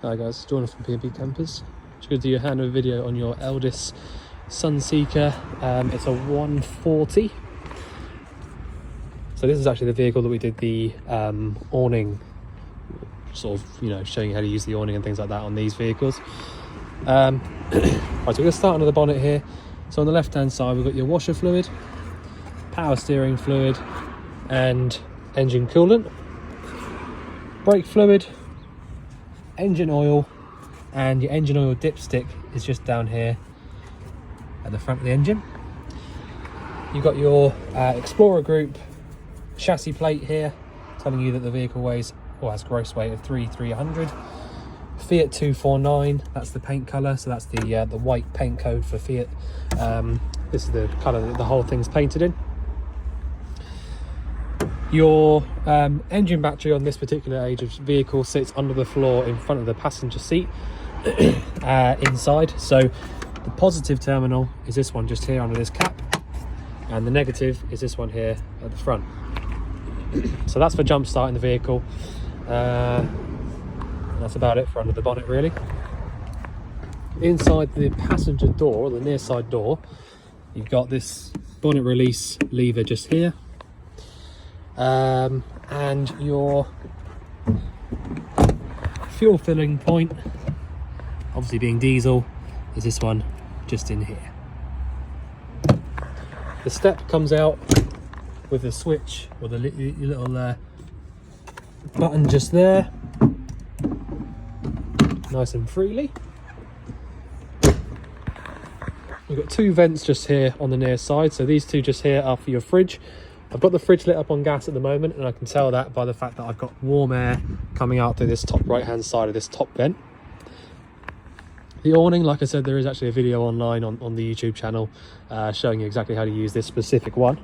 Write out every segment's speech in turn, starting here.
Hi guys, Jordan from P&P Campers. Just going to do a Hanover video on your Elddis Sunseeker. It's a 140. So this is actually the vehicle that we did the awning, sort of, you know, showing you how to use the awning and things like that on these vehicles. Right, so we're going to start under the bonnet here. So on the left hand side we've got your washer fluid, power steering fluid and engine coolant, brake fluid, engine oil, and your engine oil dipstick is just down here at the front of the engine. You've got your Explorer Group chassis plate here telling you that the vehicle weighs, or has gross weight of 3,300. Fiat 249, that's the paint colour, so that's the white paint code for Fiat. This is the colour that the whole thing's painted in. Your engine battery on this particular age of vehicle sits under the floor in front of the passenger seat inside. So the positive terminal is this one just here under this cap, and the negative is this one here at the front. So that's for jump starting the vehicle. That's about it for under the bonnet really. Inside the passenger door, the near side door, you've got this bonnet release lever just here. And your fuel filling point, obviously being diesel, is this one just in here. The step comes out with a switch or the little button just there, nice and freely. You've got two vents just here on the near side, so these two just here are for your fridge. I've got the fridge lit up on gas at the moment, and I can tell that by the fact that I've got warm air coming out through this top right hand side of this top vent. The awning, like I said, there is actually a video online on the YouTube channel showing you exactly how to use this specific one.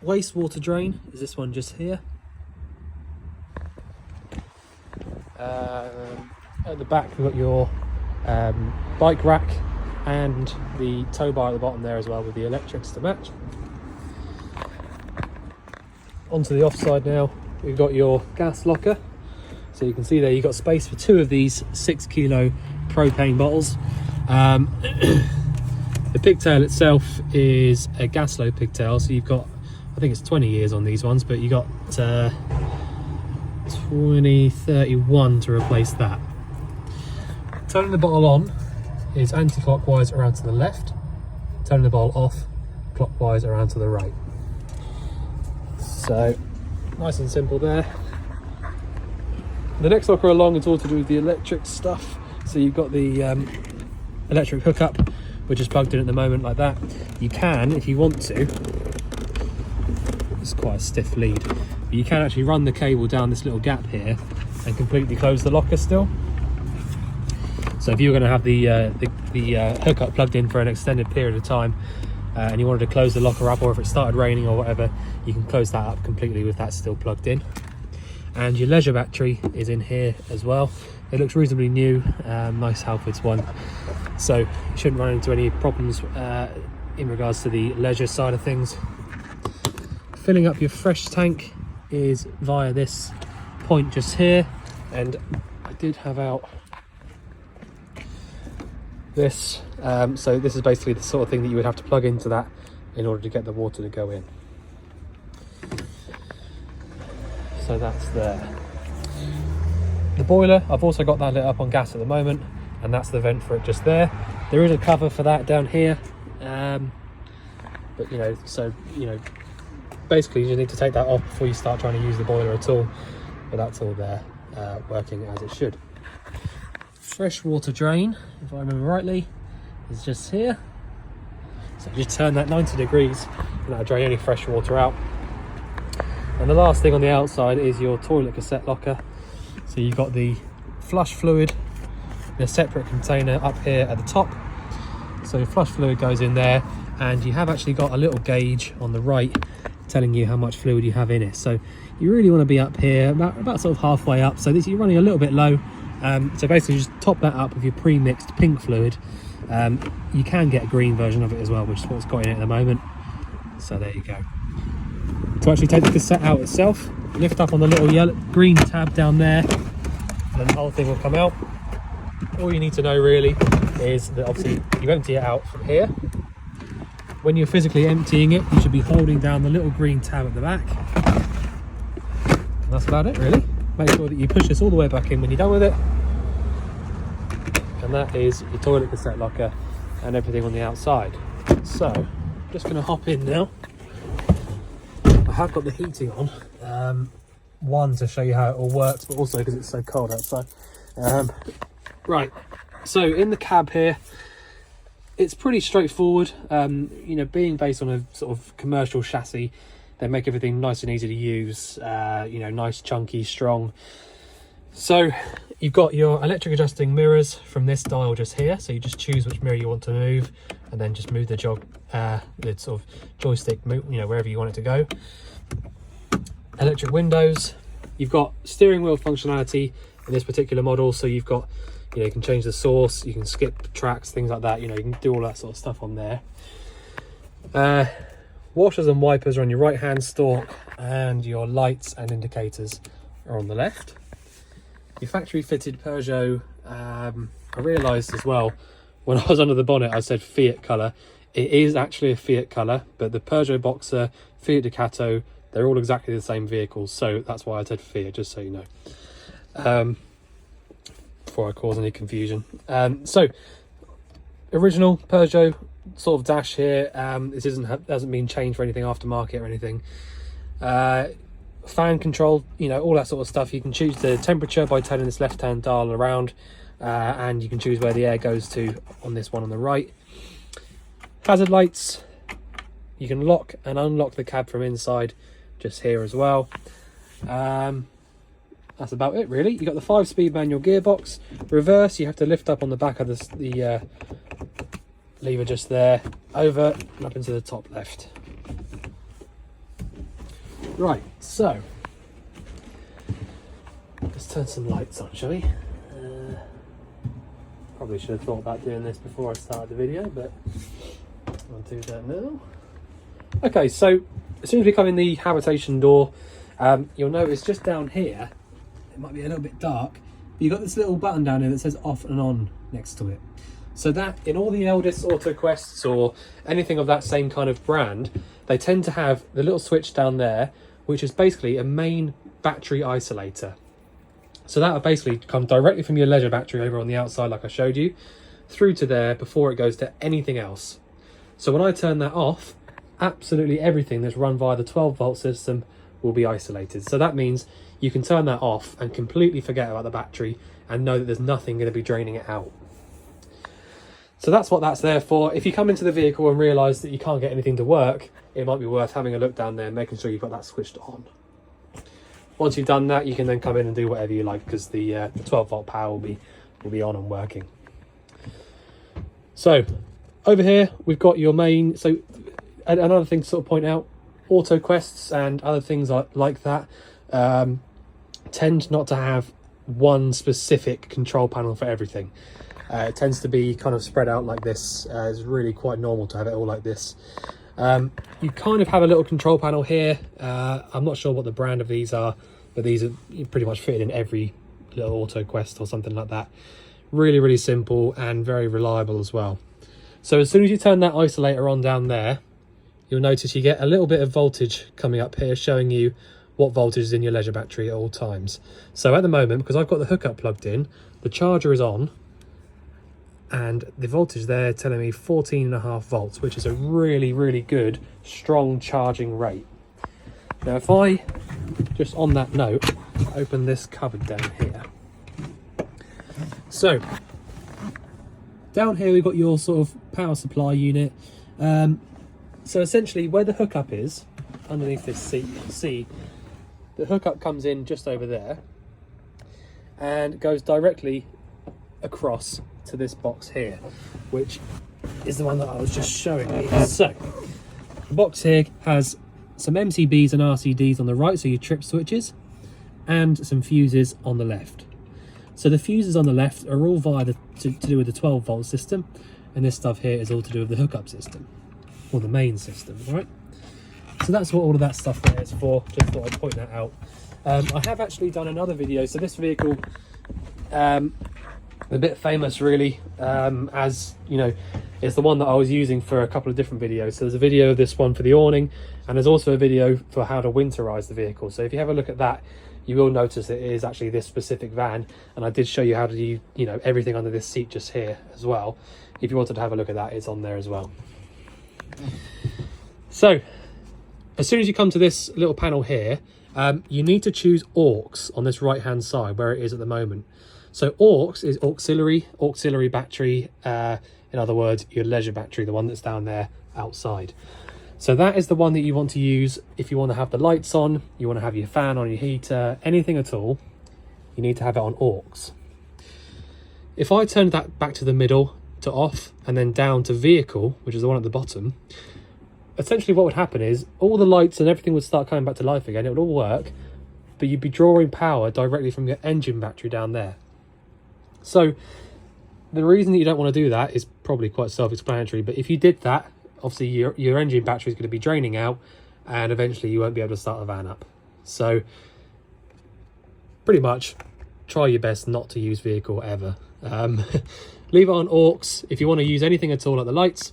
Wastewater drain is this one just here. At the back we've got your bike rack and the tow bar at the bottom there as well, with the electrics to match. Onto the offside now, we've got your gas locker. So you can see there you've got space for two of these 6 kilo propane bottles. The pigtail itself is a gas low pigtail, so you've got, I think it's 20 years on these ones, but you got 2031 to replace that. Turning the bottle on is anti-clockwise around to the left, turning the bottle off clockwise around to the right. So nice and simple there. The next locker along is all to do with the electric stuff. So you've got the electric hookup, which is plugged in at the moment like that. You can, if you want to, it's quite a stiff lead, but you can actually run the cable down this little gap here and completely close the locker still. So if you were going to have the hookup plugged in for an extended period of time and you wanted to close the locker up, or if it started raining or whatever, you can close that up completely with that still plugged in. And your leisure battery is in here as well. It looks reasonably new, nice Halfords one, so you shouldn't run into any problems in regards to the leisure side of things. Filling up your fresh tank is via this point just here, and I did have out this, so this is basically the sort of thing that you would have to plug into that in order to get the water to go in. So that's there. The boiler, I've also got that lit up on gas at the moment, and that's the vent for it just there. There is a cover for that down here, but you know, so you know, basically you need to take that off before you start trying to use the boiler at all, but that's all there, working as it should. Freshwater drain, if I remember rightly, is just here. So just turn that 90 degrees and that'll drain any fresh water out. And the last thing on the outside is your toilet cassette locker. So you've got the flush fluid in a separate container up here at the top. So flush fluid goes in there, and you have actually got a little gauge on the right telling you how much fluid you have in it. So you really want to be up here about sort of halfway up. So you're running a little bit low. So basically just top that up with your pre-mixed pink fluid. You can get a green version of it as well, which is what's got in it at the moment. So there you go. to actually take the cassette out itself, lift up on the little yellow green tab down there, and the whole thing will come out. All you need to know really is that obviously you empty it out from here. When you're physically emptying it, you should be holding down the little green tab at the back. And that's about it really. Make sure that you push this all the way back in when you're done with it. And that is your toilet cassette locker and everything on the outside. So, I'm just going to hop in now. I have got the heating on. One, to show you how it all works, but also because it's so cold outside. Right, so in the cab here, it's pretty straightforward. You know, being based on a sort of commercial chassis, they make everything nice and easy to use. You know, nice, chunky, strong. So you've got your electric adjusting mirrors from this dial just here. So you just choose which mirror you want to move, and then just move the sort of joystick, you know, wherever you want it to go. Electric windows. You've got steering wheel functionality in this particular model. So you've got, you know, you can change the source, you can skip tracks, things like that. You know, you can do all that sort of stuff on there. Washers and wipers are on your right hand stalk, and your lights and indicators are on the left. Your factory fitted Peugeot, I realised as well when I was under the bonnet I said Fiat colour. It is actually a Fiat colour, but the Peugeot Boxer, Fiat Ducato, they're all exactly the same vehicles, so that's why I said Fiat, just so you know, before I cause any confusion. So original Peugeot sort of dash here. This hasn't been changed for anything aftermarket or anything. Fan control, you know, all that sort of stuff. You can choose the temperature by turning this left hand dial around, and you can choose where the air goes to on this one on the right. Hazard lights, you can lock and unlock the cab from inside just here as well. That's about it really. You've got the 5-speed manual gearbox. Reverse, you have to lift up on the back of the lever just there, over and up into the top left. Right, so let's turn some lights on, shall we? Probably should have thought about doing this before I started the video, but I'll do that now. Okay, so as soon as we come in the habitation door, you'll notice just down here, it might be a little bit dark, but you've got this little button down here that says off and on next to it. So that, in all the Elddis AutoQuests or anything of that same kind of brand, they tend to have the little switch down there, which is basically a main battery isolator. So that will basically come directly from your leisure battery over on the outside, like I showed you, through to there before it goes to anything else. So when I turn that off, absolutely everything that's run via the 12-volt system will be isolated. So that means you can turn that off and completely forget about the battery and know that there's nothing going to be draining it out. So that's what that's there for. If you come into the vehicle and realise that you can't get anything to work, it might be worth having a look down there and making sure you've got that switched on. Once you've done that, you can then come in and do whatever you like, because the 12-volt power will be on and working. So over here we've got your main. So another thing to sort of point out, AutoQuests and other things like that tend not to have one specific control panel for everything. It tends to be kind of spread out like this. It's really quite normal to have it all like this. You kind of have a little control panel here. I'm not sure what the brand of these are, but these are pretty much fitted in every little AutoQuest or something like that. Really, really simple and very reliable as well. So as soon as you turn that isolator on down there, you'll notice you get a little bit of voltage coming up here showing you what voltage is in your leisure battery at all times. So at the moment, because I've got the hookup plugged in, the charger is on, and the voltage there telling me 14.5 volts, which is a really, really good, strong charging rate. Now, if I, just on that note, open this cupboard down here. So, down here we've got your sort of power supply unit. So essentially where the hookup is, underneath this seat, you can see the hookup comes in just over there and goes directly across to this box here, which is the one that I was just showing you. So the box here has some MCBs and RCDs on the right, so your trip switches, and some fuses on the left. So the fuses on the left are all via to do with the 12-volt system, and this stuff here is all to do with the hookup system, or the main system, right? So that's what all of that stuff there is for. Just thought I'd point that out. I have actually done another video. So this vehicle, a bit famous really, as you know, it's the one that I was using for a couple of different videos. So there's a video of this one for the awning, and there's also a video for how to winterize the vehicle. So if you have a look at that, you will notice it is actually this specific van, and I did show you how to do, you know, everything under this seat just here as well. If you wanted to have a look at that, it's on there as well. So as soon as you come to this little panel here, you need to choose aux on this right hand side where it is at the moment. So aux is auxiliary battery, in other words your leisure battery, the one that's down there outside. So that is the one that you want to use if you want to have the lights on, you want to have your fan on, your heater, anything at all, you need to have it on aux. If I turn that back to the middle to off and then down to vehicle, which is the one at the bottom, essentially what would happen is all the lights and everything would start coming back to life again. It would all work, but you'd be drawing power directly from your engine battery down there. So the reason that you don't want to do that is probably quite self-explanatory, but if you did that, obviously your engine battery is going to be draining out, and eventually you won't be able to start the van up. So pretty much try your best not to use vehicle ever. Leave it on aux if you want to use anything at all like the lights.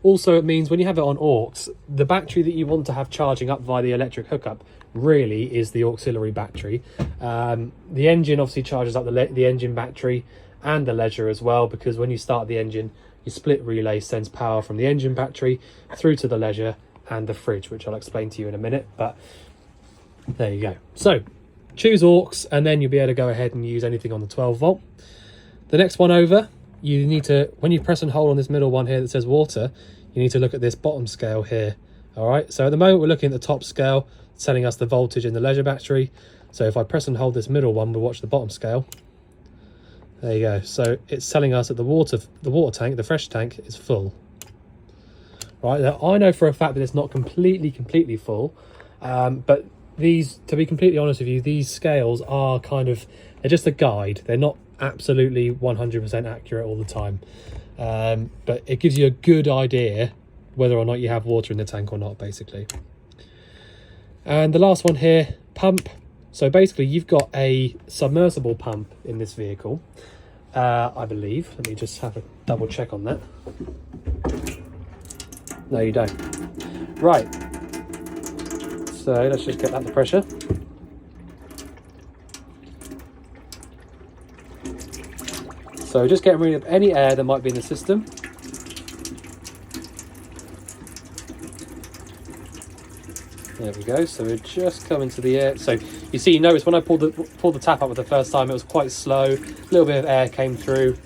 Also, it means when you have it on aux, the battery that you want to have charging up via the electric hookup really is the auxiliary battery. The engine obviously charges up the engine battery and the leisure as well, because when you start the engine, your split relay sends power from the engine battery through to the leisure and the fridge, which I'll explain to you in a minute, but there you go. So choose aux, and then you'll be able to go ahead and use anything on the 12 volt. The next one over, you need to, when you press and hold on this middle one here that says water, you need to look at this bottom scale here. All right, so at the moment we're looking at the top scale, telling us the voltage in the leisure battery. So if I press and hold this middle one, we'll watch the bottom scale. There you go. So it's telling us that the water tank, the fresh tank, is full. Right, now I know for a fact that it's not completely full, but these, to be completely honest with you, these scales are kind of, they're just a guide. They're not absolutely 100% accurate all the time, but it gives you a good idea whether or not you have water in the tank or not, basically. And the last one here, pump. So basically you've got a submersible pump in this vehicle, I believe. Let me just have a double check on that. No, you don't. Right, so let's just get that to pressure. So just getting rid of any air that might be in the system. There we go. So we're just coming to the air. So you see, you notice when I pulled the tap up for the first time, it was quite slow. A little bit of air came through.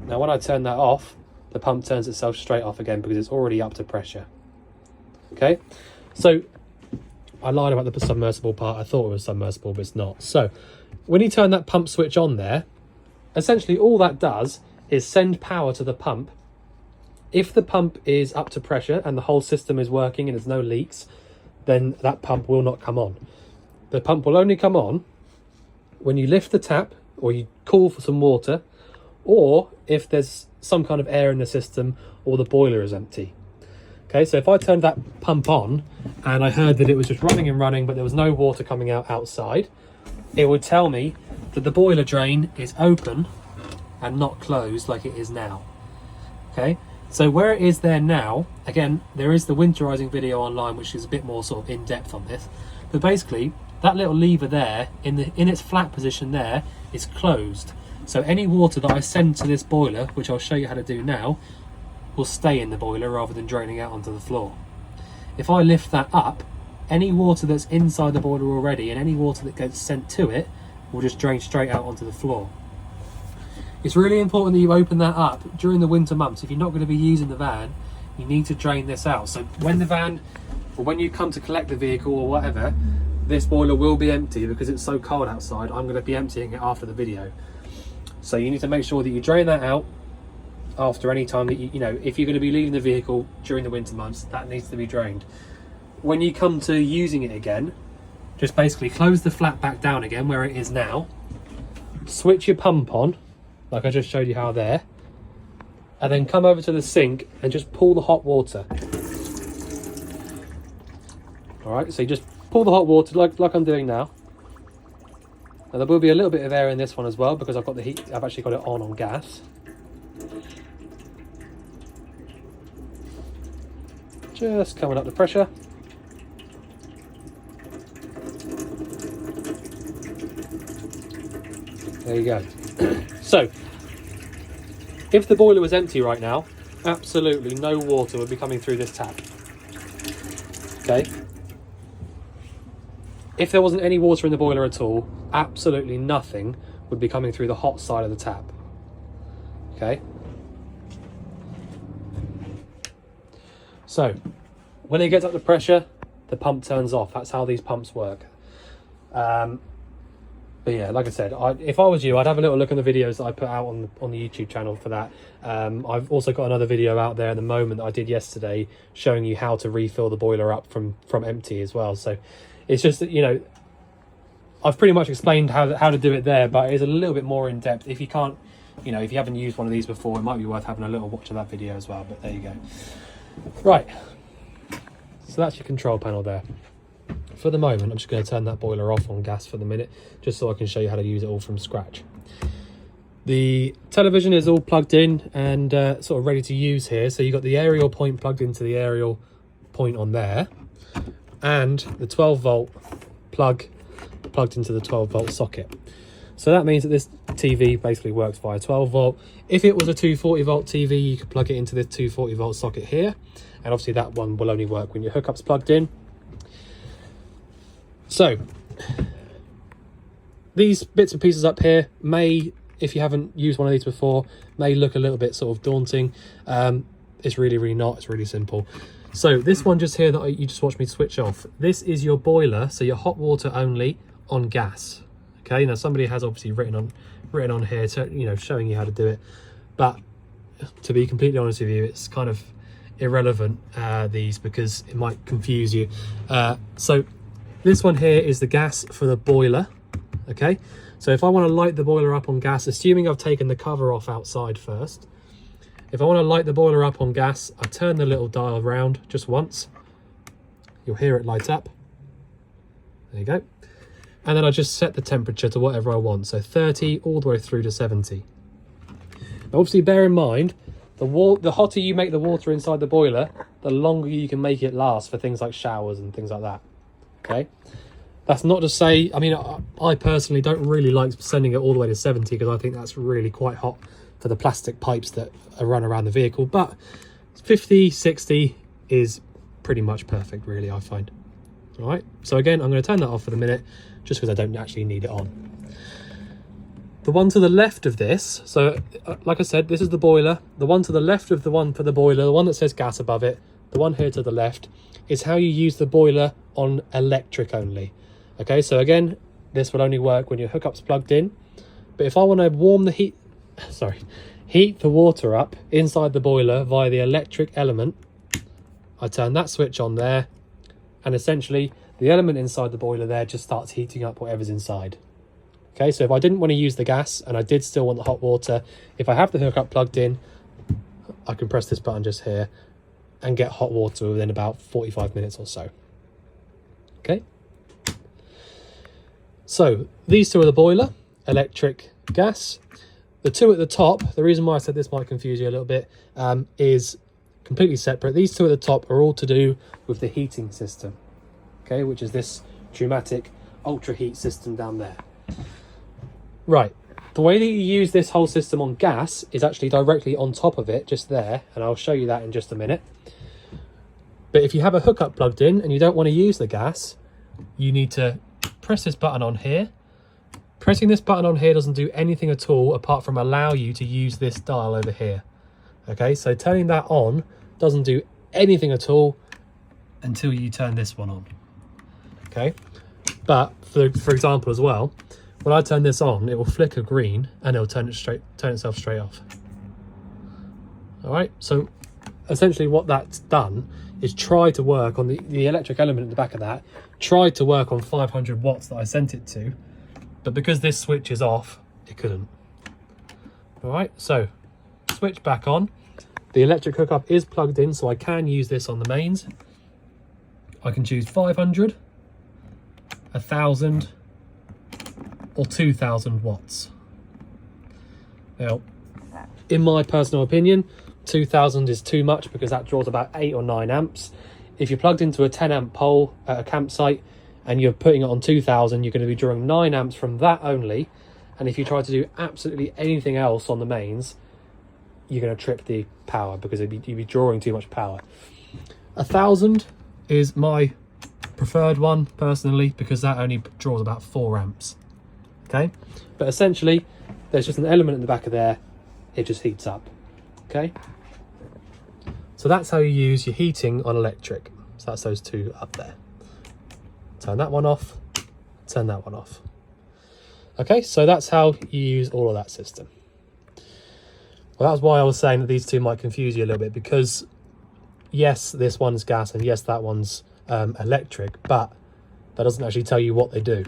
Now when I turn that off, the pump turns itself straight off again because it's already up to pressure. Okay. So I lied about the submersible part. I thought it was submersible, but it's not. So when you turn that pump switch on there, essentially all that does is send power to the pump. If the pump is up to pressure and the whole system is working and there's no leaks, then that pump will not come on. The pump will only come on when you lift the tap or you call for some water, or if there's some kind of air in the system or the boiler is empty. Okay, so if I turned that pump on and I heard that it was just running and running but there was no water coming out outside, it would tell me that the boiler drain is open and not closed like it is now. Okay, so where it is there now, again, there is the winterizing video online which is a bit more sort of in-depth on this, but basically that little lever there in its flat position there is closed. So any water that I send to this boiler, which I'll show you how to do now, will stay in the boiler rather than draining out onto the floor. If I lift that up, any water that's inside the boiler already and any water that gets sent to it will just drain straight out onto the floor. It's really important that you open that up during the winter months. If you're not going to be using the van, you need to drain this out. So when the van, or when you come to collect the vehicle or whatever, this boiler will be empty because it's so cold outside. I'm going to be emptying it after the video. So you need to make sure that you drain that out after any time that you know, if you're going to be leaving the vehicle during the winter months, that needs to be drained. When you come to using it again, just basically close the flap back down again where it is now, switch your pump on, like I just showed you how there, and then come over to the sink and just pull the hot water. All right, so you just pour the hot water like I'm doing now. Now there will be a little bit of air in this one as well because I've got the heat. I've actually got it on gas. Just coming up the pressure. There you go. So, if the boiler was empty right now, absolutely no water would be coming through this tap. Okay? If there wasn't any water in the boiler at all, absolutely nothing would be coming through the hot side of the tap. Okay? So, when it gets up to pressure, the pump turns off. That's how these pumps work. But yeah, like I said, if I was you, I'd have a little look at the videos that I put out on the YouTube channel for that. I've also got another video out there at the moment that I did yesterday showing you how to refill the boiler up from empty as well. So it's just that, you know, I've pretty much explained how to do it there, but it's a little bit more in depth. If you can't, you know, if you haven't used one of these before, it might be worth having a little watch of that video as well. But there you go. Right. So that's your control panel there. For the moment, I'm just going to turn that boiler off on gas for the minute, just so I can show you how to use it all from scratch. The television is all plugged in and sort of ready to use here. So you've got the aerial point plugged into the aerial point on there, and the 12-volt plugged into the 12-volt socket. So that means that this TV basically works via 12-volt. If it was a 240-volt TV, you could plug it into this 240-volt socket here, and obviously that one will only work when your hookup's plugged in. So these bits and pieces up here may, if you haven't used one of these before, may look a little bit sort of daunting. It's really not. It's really simple. So this one just here that you just watched me switch off, this is your boiler, so your hot water only on gas. Okay, now somebody has obviously written on here, so, you know, showing you how to do it, but to be completely honest with you, it's kind of irrelevant, these, because it might confuse you. So this one here is the gas for the boiler. Okay, so if I want to light the boiler up on gas, assuming I've taken the cover off outside first, if I want to light the boiler up on gas, I turn the little dial around just once. You'll hear it light up. There you go. And then I just set the temperature to whatever I want, so 30 all the way through to 70. Now obviously bear in mind, the hotter you make the water inside the boiler, the longer you can make it last for things like showers and things like that. Okay, that's not to say, I mean, I personally don't really like sending it all the way to 70 because I think that's really quite hot for the plastic pipes that are run around the vehicle, but 50, 60 is pretty much perfect, really, I find. All right, so again, I'm going to turn that off for the minute just because I don't actually need it on. The one to the left of this, so like I said, this is the boiler. The one to the left of the one for the boiler, the one that says gas above it, the one here to the left, is how you use the boiler on electric only. Okay, so again, this will only work when your hookup's plugged in. But if I want to warm the heat the water up inside the boiler via the electric element, I turn that switch on there, and essentially the element inside the boiler there just starts heating up whatever's inside. Okay, so if I didn't want to use the gas and I did still want the hot water, if I have the hookup plugged in, I can press this button just here and get hot water within about 45 minutes or so. Okay, so these two are the boiler, electric, gas. The two at the top, the reason why I said this might confuse you a little bit, is completely separate. These two at the top are all to do with the heating system, okay, which is this pneumatic ultra heat system down there. Right, the way that you use this whole system on gas is actually directly on top of it, just there, and I'll show you that in just a minute. But if you have a hookup plugged in and you don't want to use the gas, you need to press this button on here. Pressing this button on here doesn't do anything at all apart from allow you to use this dial over here. Okay, so turning that on doesn't do anything at all until you turn this one on. Okay, but for example as well, when I turn this on, it will flicker green and it'll turn itself straight off. All right, so essentially what that's done is try to work on the electric element at the back of that, tried to work on 500 watts that I sent it to, but because this switch is off, it couldn't. All right, so switch back on. The electric hookup is plugged in, so I can use this on the mains. I can choose 500, 1000 or 2000 watts. Now, in my personal opinion, 2000 is too much because that draws about 8 or 9 amps. If you're plugged into a 10 amp pole at a campsite and you're putting it on 2000, you're going to be drawing 9 amps from that only. And if you try to do absolutely anything else on the mains, you're going to trip the power because you'd be drawing too much power. 1000 is my preferred one personally because that only draws about 4 amps. Okay, but essentially there's just an element in the back of there, it just heats up. Okay, so that's how you use your heating on electric. So that's those two up there. Turn that one off, turn that one off. Okay, so that's how you use all of that system. Well, that's why I was saying that these two might confuse you a little bit, because yes, this one's gas and yes, that one's electric, but that doesn't actually tell you what they do.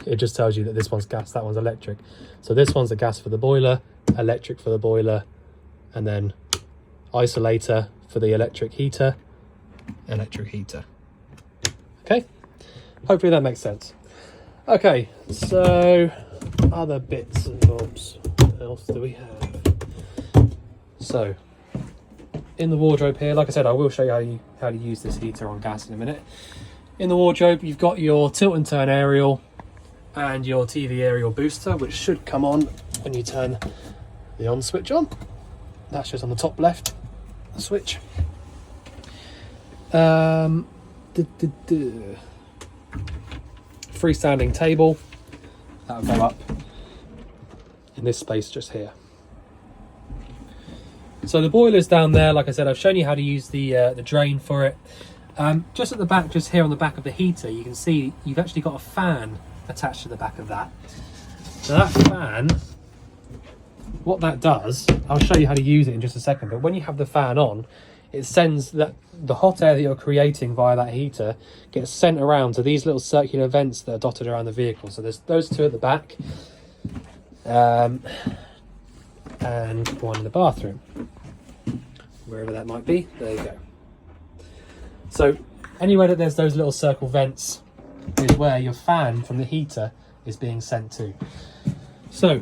It just tells you that this one's gas, that one's electric. So this one's the gas for the boiler, electric for the boiler, and then isolator for the electric heater, electric heater. Okay, hopefully that makes sense. Okay, so other bits and bobs, what else do we have? So in the wardrobe here, like I said, I will show you how to use this heater on gas in a minute. In the wardrobe, you've got your tilt and turn aerial and your TV aerial booster, which should come on when you turn the on switch on. That's just on the top left switch. Freestanding table, that'll go up in this space just here. So the boiler's down there. Like I said, I've shown you how to use the drain for it. Just at the back, just here on the back of the heater, you can see you've actually got a fan attached to the back of that. So that fan, what that does, I'll show you how to use it in just a second, but when you have the fan on, it sends that the hot air that you're creating via that heater gets sent around to these little circular vents that are dotted around the vehicle. So there's those two at the back, and one in the bathroom, wherever that might be. There you go. So anywhere that there's those little circle vents is where your fan from the heater is being sent to. So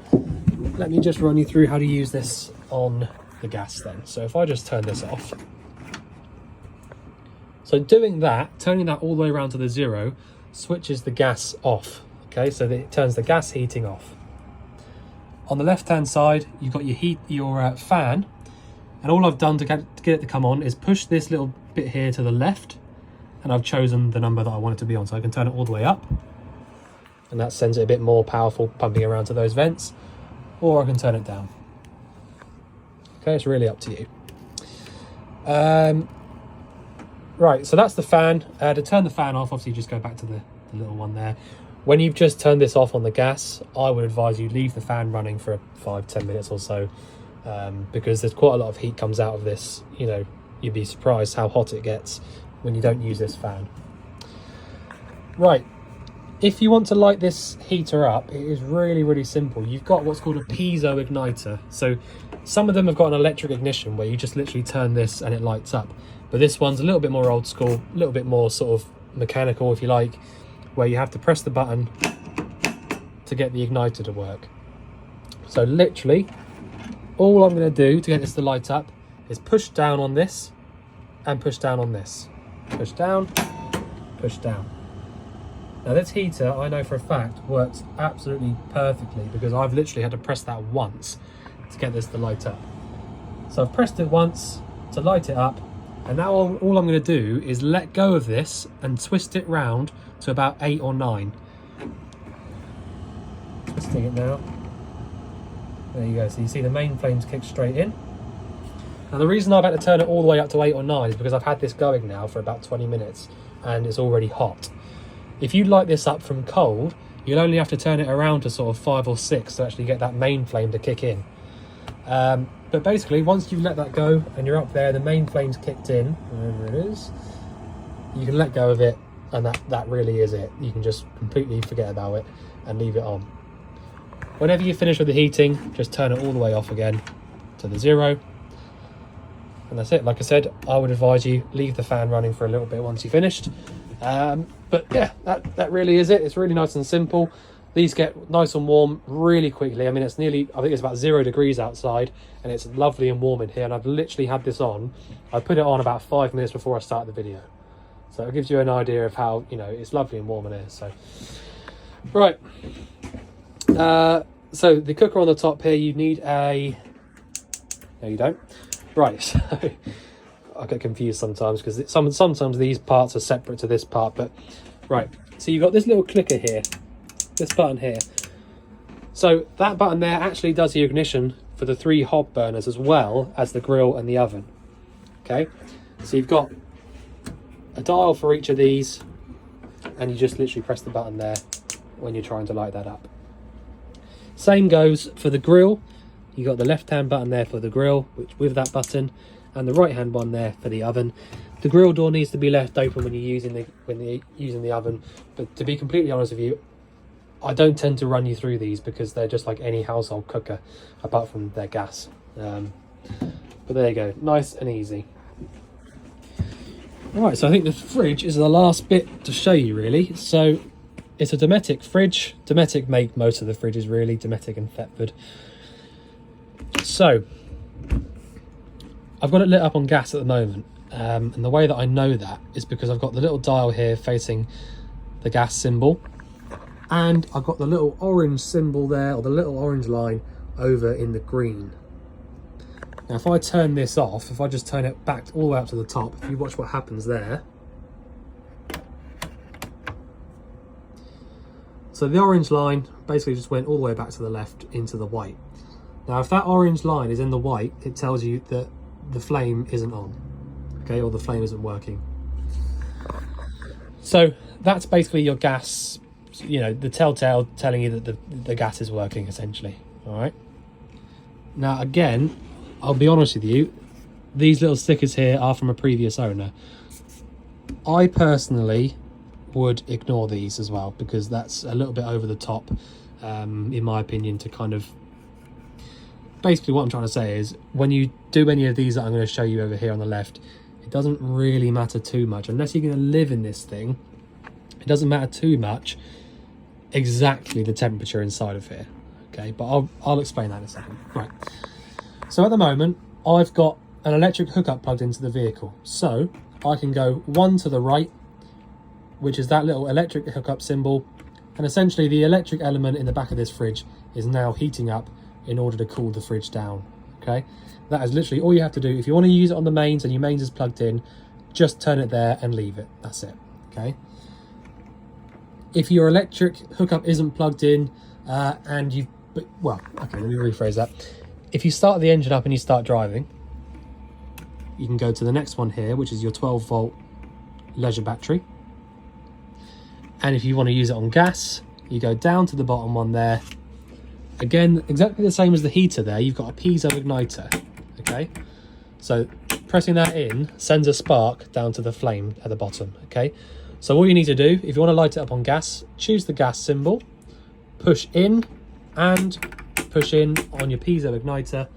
let me just run you through how to use this on the gas then. So if I just turn this off. So doing that, turning that all the way around to the 0, switches the gas off. Okay, so that it turns the gas heating off. On the left hand side, you've got your fan, and all I've done to get it to come on is push this little bit here to the left, and I've chosen the number that I want it to be on, so I can turn it all the way up, and that sends it a bit more powerful, pumping around to those vents, or I can turn it down. Okay, it's really up to you. Right, so that's the fan. To turn the fan off, obviously you just go back to the little one there. When you've just turned this off on the gas, I would advise you leave the fan running for 5-10 minutes or so, because there's quite a lot of heat comes out of this. You know, you'd be surprised how hot it gets when you don't use this fan. Right, if you want to light this heater up, it is really, really simple. You've got what's called a piezo igniter. So some of them have got an electric ignition where you just literally turn this and it lights up. But this one's a little bit more old school, a little bit more sort of mechanical, if you like, where you have to press the button to get the igniter to work. So literally, all I'm going to do to get this to light up is push down on this and push down on this. Push down, push down. Now this heater, I know for a fact, works absolutely perfectly because I've literally had to press that once to get this to light up. So I've pressed it once to light it up, and now all I'm going to do is let go of this and twist it round to about 8 or 9. Twisting it now. There you go. So you see the main flames kick straight in. Now the reason I've had to turn it all the way up to 8 or 9 is because I've had this going now for about 20 minutes and it's already hot. If you light this up from cold, you'll only have to turn it around to sort of 5 or 6 to actually get that main flame to kick in. But basically, once you've let that go and you're up there, the main flame's kicked in, wherever it is, you can let go of it, and that really is it. You can just completely forget about it and leave it on. Whenever you finish with the heating, just turn it all the way off again to the 0. And that's it. Like I said, I would advise you leave the fan running for a little bit once you've finished, But yeah, that really is it. It's really nice and simple. These get nice and warm really quickly. I mean, it's nearly, I think it's about 0 degrees outside, and it's lovely and warm in here. And I've literally had this on. I put it on about 5 minutes before I start the video. So it gives you an idea of how, you know, it's lovely and warm in here. So, right. So the cooker on the top here, you need a, no you don't. Right, so I get confused sometimes because sometimes these parts are separate to this part, but right. So you've got this little clicker here, this button here. So that button there actually does the ignition for the 3 hob burners as well as the grill and the oven. Okay, so you've got a dial for each of these, and you just literally press the button there when you're trying to light that up. Same goes for the grill. You got the left hand button there for the grill, which with that button, and the right hand one there for the oven. The grill door needs to be left open when you're using the oven, but to be completely honest with you, I don't tend to run you through these because they're just like any household cooker apart from their gas. But there you go, nice and easy. Alright, so I think the fridge is the last bit to show you really. So it's a Dometic fridge. Dometic make most of the fridges really, Dometic and Thetford. So I've got it lit up on gas at the moment, and the way that I know that is because I've got the little dial here facing the gas symbol, and I've got the little orange symbol there, or the little orange line over in the green. Now if I turn this off, if I just turn it back all the way up to the top, if you watch what happens there. So the orange line basically just went all the way back to the left into the white. Now if that orange line is in the white, it tells you that the flame isn't on, okay, or the flame isn't working. So that's basically your gas, you know, the telltale telling you that the gas is working essentially. All right. Now again, I'll be honest with you, these little stickers here are from a previous owner. I personally would ignore these as well because that's a little bit over the top, in my opinion, to kind of, basically what I'm trying to say is when you do any of these that I'm going to show you over here on the left, it doesn't really matter too much unless you're going to live in this thing. It doesn't matter too much exactly the temperature inside of here, okay, but I'll explain that in a second. Right, so at the moment I've got an electric hookup plugged into the vehicle, so I can go one to the right, which is that little electric hookup symbol, and essentially the electric element in the back of this fridge is now heating up in order to cool the fridge down. Okay, that is literally all you have to do. If you want to use it on the mains and your mains is plugged in, just turn it there and leave it. That's it. Okay, if your electric hookup isn't plugged in and you've, well, okay, let me rephrase that. If you start the engine up and you start driving, you can go to the next one here, which is your 12-volt leisure battery. And if you want to use it on gas, you go down to the bottom one there. Again, exactly the same as the heater there, you've got a piezo igniter, okay? So pressing that in sends a spark down to the flame at the bottom, okay? So all you need to do, if you want to light it up on gas, choose the gas symbol, push in and push in on your piezo igniter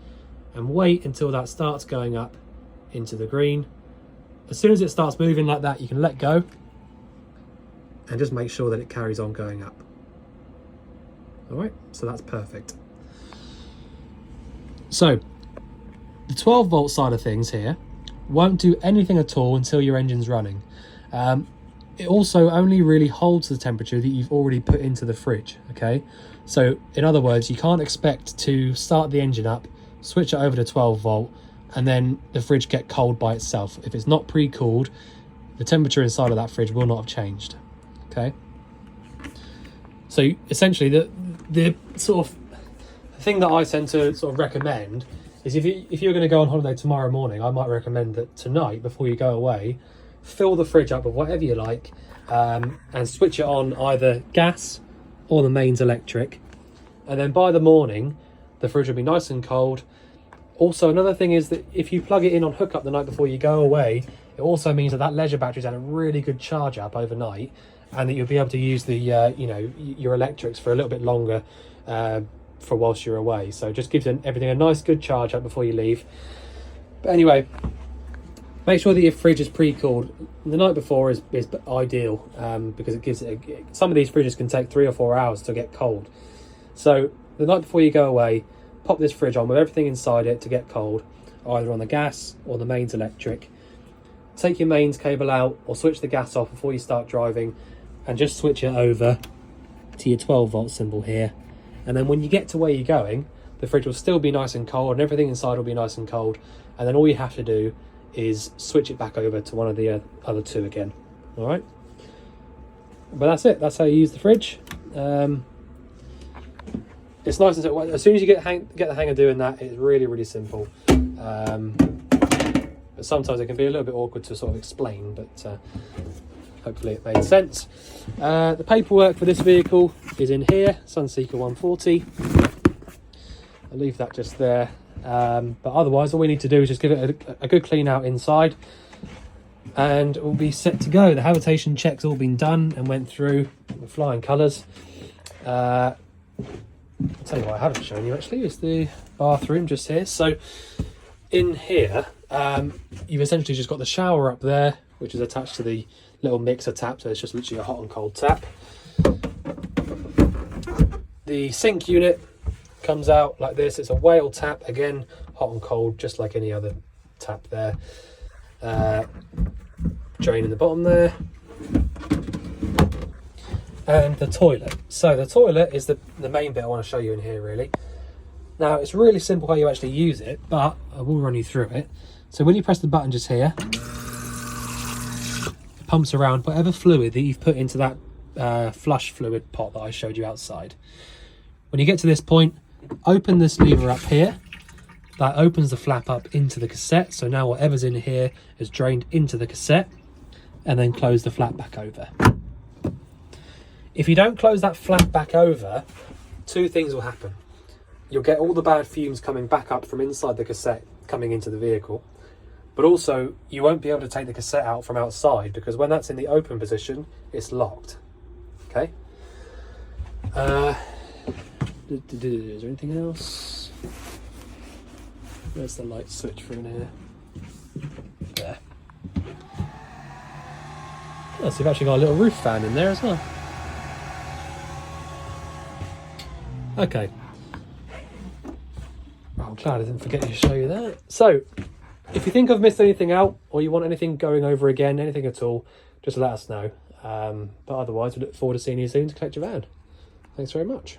and wait until that starts going up into the green. As soon as it starts moving like that, you can let go and just make sure that it carries on going up. All right, so that's perfect. So the 12-volt side of things here won't do anything at all until your engine's running. It also only really holds the temperature that you've already put into the fridge, okay? So in other words, you can't expect to start the engine up, switch it over to 12-volt, and then the fridge get cold by itself. If it's not pre-cooled, the temperature inside of that fridge will not have changed, okay? So essentially the sort of thing that I tend to sort of recommend is if you're going to go on holiday tomorrow morning, I might recommend that tonight, before you go away, fill the fridge up with whatever you like, and switch it on either gas or the mains electric, and then by the morning the fridge will be nice and cold. Also, another thing is that if you plug it in on hookup the night before you go away, it also means that leisure battery's had a really good charge up overnight, and that you'll be able to use the your electrics for a little bit longer for whilst you're away. So it just gives everything a nice good charge up before you leave. But anyway, Make sure that your fridge is pre-cooled. The night before is ideal because it gives it. Some of these fridges can take 3 or 4 hours to get cold. So the night before you go away, pop this fridge on with everything inside it to get cold, either on the gas or the mains electric. Take your mains cable out or switch the gas off before you start driving, and just switch it over to your 12 volt symbol here. And then when you get to where you're going, the fridge will still be nice and cold and everything inside will be nice and cold. And then all you have to do is switch it back over to one of the other two again. All right, but that's it. That's how you use the fridge. It's nice and simple. As soon as you get the hang of doing that, it's really simple. But sometimes it can be a little bit awkward to sort of explain, but hopefully it made sense. The paperwork for this vehicle is in here, Sunseeker 140. I'll leave that just there. But otherwise, all we need to do is just give it a good clean out inside, and we'll be set to go. The habitation check's all been done and went through with flying colours. I'll tell you what I haven't shown you actually is the bathroom just here. So in here, you've essentially just got the shower up there, which is attached to the little mixer tap, so it's just literally a hot and cold tap. The sink unit comes out like this. It's a whale tap, again hot and cold, just like any other tap there. Drain in the bottom there, and the toilet. So the toilet is the main bit I want to show you in here really. Now it's really simple how you actually use it, but I will run you through it. So when you press the button just here, it pumps around whatever fluid that you've put into that flush fluid pot that I showed you outside. When you get to this point, open this lever up here. That opens the flap up into the cassette, so now whatever's in here is drained into the cassette, and then close the flap back over. If you don't close that flap back over, two things will happen. You'll get all the bad fumes coming back up from inside the cassette coming into the vehicle, but also you won't be able to take the cassette out from outside because when that's in the open position, it's locked. Okay? Is there anything else? Where's the light switch for in here? There. Oh, so you've actually got a little roof fan in there as well. Okay. Oh, I'm glad I didn't forget to show you that. So, if you think I've missed anything out, or you want anything going over again, anything at all, just let us know. But otherwise, we look forward to seeing you soon to collect your van. Thanks very much.